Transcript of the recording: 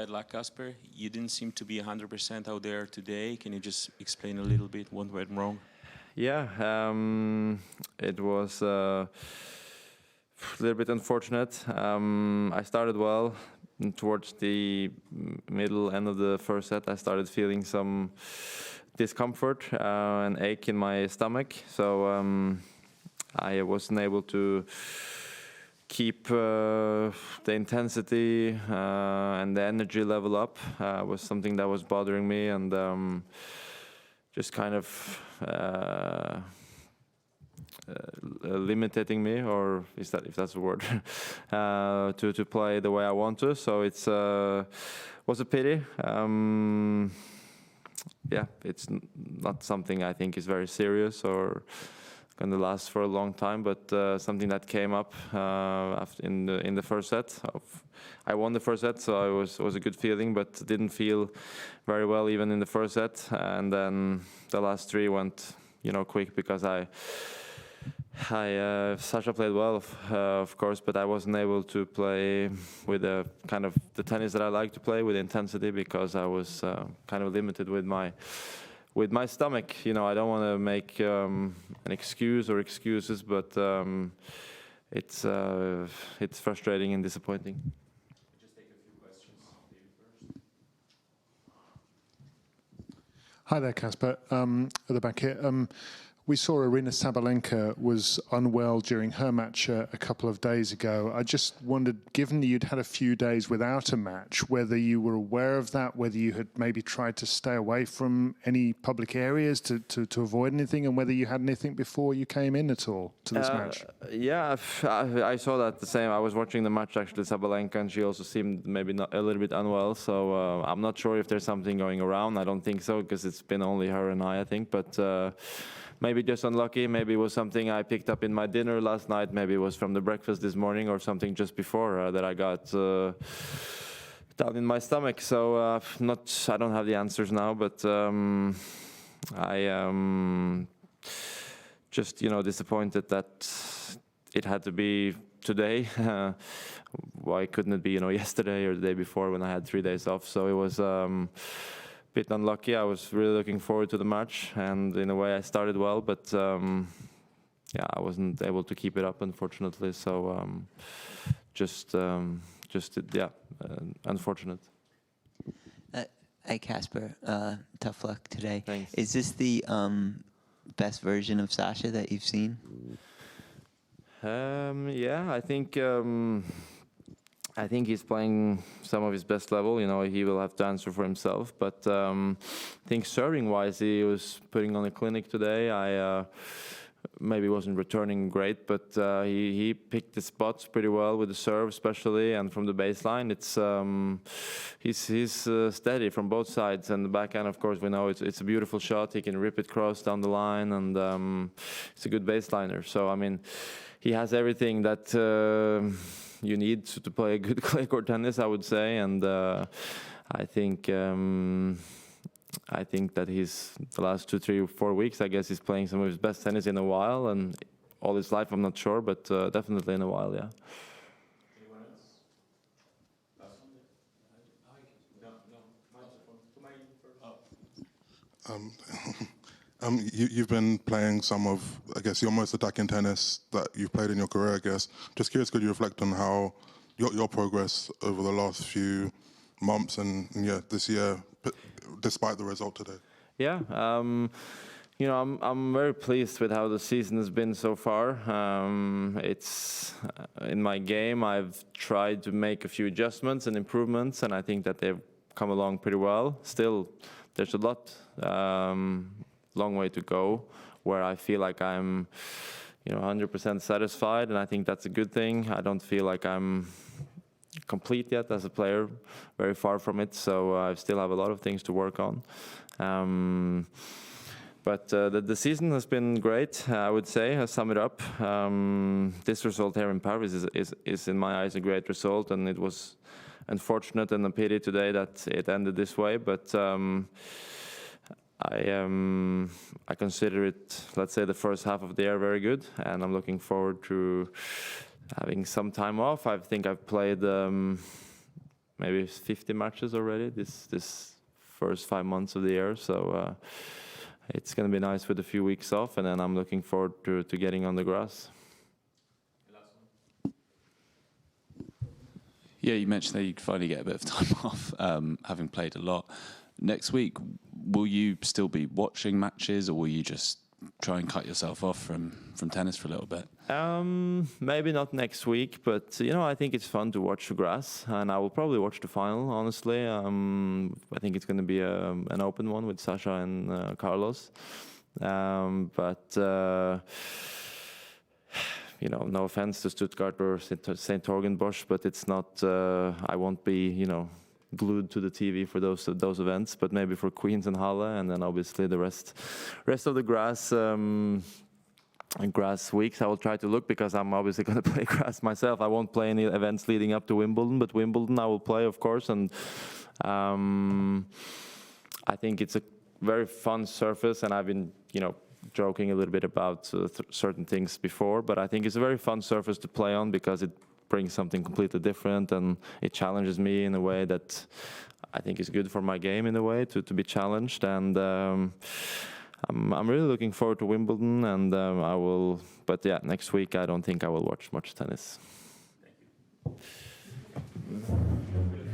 bad luck, Casper. You didn't seem to be 100% out there today. Can you just explain a little bit what went wrong? Yeah, it was a little bit unfortunate. I started well. And towards the middle end of the first set, I started feeling some discomfort and ache in my stomach. So I wasn't able to keep the intensity and the energy level up. Was something that was bothering me, and just kind of limiting me, or if that's a word, to play the way I want to. So it's was a pity. Yeah, it's not something I think is very serious or going to last for a long time, but something that came up in the first set. I won the first set, so it was a good feeling, but didn't feel very well even in the first set. And then the last three went, quick, because Sasha played well, of course, but I wasn't able to play with the kind of the tennis that I like to play with intensity, because I was kind of limited with my stomach. I don't want to make an excuse or excuses, but it's frustrating and disappointing. Just take a few questions. David first. Hi there, Casper. At the back here. We saw Aryna Sabalenka was unwell during her match a couple of days ago. I just wondered, given that you'd had a few days without a match, whether you were aware of that, whether you had maybe tried to stay away from any public areas to avoid anything, and whether you had anything before you came in at all to this match. Yeah, I saw that the same. I was watching the match, actually, Sabalenka, and she also seemed maybe not a little bit unwell. So I'm not sure if there's something going around. I don't think so, because it's been only her and I think. But maybe just unlucky. Maybe it was something I picked up in my dinner last night. Maybe it was from the breakfast this morning, or something just before that I got down in my stomach. So I don't have the answers now, but I am just disappointed that it had to be today. Why couldn't it be yesterday or the day before, when I had 3 days off? So it was bit unlucky. I was really looking forward to the match, and in a way I started well, but yeah, I wasn't able to keep it up, unfortunately. So unfortunate. Hey Casper, tough luck today. Thanks. Is this the best version of Sasha that you've seen? Yeah, I think he's playing some of his best level. He will have to answer for himself. But I think serving-wise, he was putting on a clinic today. I maybe wasn't returning great, but he picked the spots pretty well with the serve, especially, and from the baseline. He's steady from both sides, and the backhand, of course, we know it's a beautiful shot. He can rip it cross down the line, and it's a good baseliner. So I mean, he has everything that you need to play a good clay court tennis, I would say, and I think that he's the last 2, 3, 4 weeks, I guess he's playing some of his best tennis in a while, and all his life, I'm not sure, but definitely in a while, yeah. Anyone else? Last one? No. You've been playing some of, I guess, your most attacking tennis that you've played in your career, I guess. Just curious, could you reflect on how your progress over the last few months and this year, despite the result today? Yeah, I'm very pleased with how the season has been so far. It's in my game, I've tried to make a few adjustments and improvements, and I think that they've come along pretty well. Still, there's a long way to go, where I feel like I'm 100% satisfied, and I think that's a good thing. I don't feel like I'm complete yet as a player, very far from it, so I still have a lot of things to work on. But the season has been great, I would say. I'll sum it up. This result here in Paris is in my eyes a great result, and it was unfortunate and a pity today that it ended this way, but I consider it, let's say, the first half of the year very good, and I'm looking forward to having some time off. I think I've played maybe 50 matches already this first 5 months of the year. So it's going to be nice with a few weeks off, and then I'm looking forward to getting on the grass. Yeah, you mentioned that you'd finally get a bit of time off, having played a lot. Next week, will you still be watching matches, or will you just try and cut yourself off from tennis for a little bit? Maybe not next week, but I think it's fun to watch the grass, and I will probably watch the final. Honestly, I think it's going to be an open one with Sasha and Carlos. But no offense to Stuttgart or St. Torgenbosch, but it's not. I won't be glued to the TV for those events, but maybe for Queens and Halle, and then obviously the rest of the grass weeks I will try to look, because I'm obviously going to play grass myself. I won't play any events leading up to Wimbledon, but Wimbledon I will play, of course, and I think it's a very fun surface, and I've been joking a little bit about certain things before, but I think it's a very fun surface to play on, because it brings something completely different, and it challenges me in a way that I think is good for my game, in a way, to be challenged. And I'm really looking forward to Wimbledon, and I will. But yeah, next week I don't think I will watch much tennis. Thank you.